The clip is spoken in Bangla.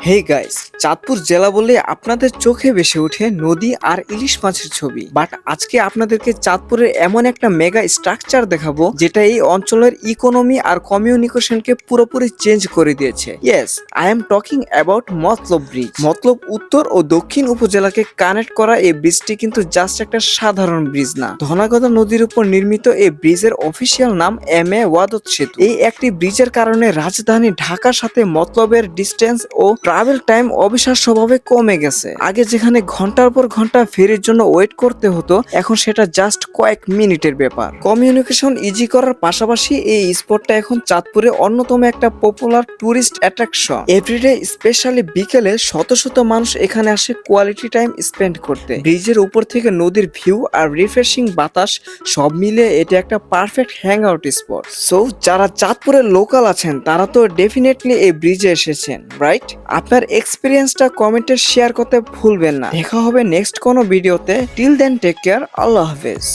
হেই গাইস, চাঁদপুর জেলা বললে আপনাদের চোখে ভেসে ওঠে নদী আর ইলিশ মাছের ছবি। বাট আজকে আপনাদেরকে চাঁদপুরের এমন একটা মেগা স্ট্রাকচার দেখাবো যেটা এই অঞ্চলের ইকোনমি আর কমিউনিকেশনকে পুরোপুরি চেঞ্জ করে দিয়েছে। Yes, I am talking about মতলব ব্রিজ। মতলব উত্তর ও দক্ষিণ উপজেলাকে কানেক্ট করা এই ব্রিজটি কিন্তু জাস্ট একটা সাধারণ ব্রিজ না। ধনাগদা নদীর উপর নির্মিত এই ব্রিজের অফিসিয়াল নাম এম.এ. ওয়াদত সেতু। এই একটি ব্রিজের কারণে রাজধানী ঢাকার সাথে মতলবের ডিস্টেন্স ও ট্রাভেল টাইম অবিশ্বাস্যভাবে কমে গেছে। আগে যেখানে ঘন্টার পর ঘন্টা ফেরির জন্য ওয়েট করতে হতো, এখন সেটা জাস্ট কয়েক মিনিটের ব্যাপার। কমিউনিকেশন ইজি করার পাশাপাশি এই স্পটটা এখন চাঁদপুরে অন্যতম একটা popular tourist attraction. Everyday specially বিকেলে শত শত মানুষ এখানে আসে কোয়ালিটি টাইম স্পেন্ড করতে। ব্রিজের উপর থেকে নদীর ভিউ আর রিফ্রেশিং বাতাস সব মিলে এটা একটা perfect hang out spot. So যারা চাঁদপুরের লোকাল আছেন তারা তো ডেফিনেটলি এই ব্রিজে এসেছেন, রাইট? আপনার এক্সপিরিয়েন্সটা কমেন্টে শেয়ার করতে ভুলবেন না। দেখা হবে নেক্সট কোনো ভিডিওতে। টিল দেন টেক কেয়ার, আল্লাহ হাফেজ।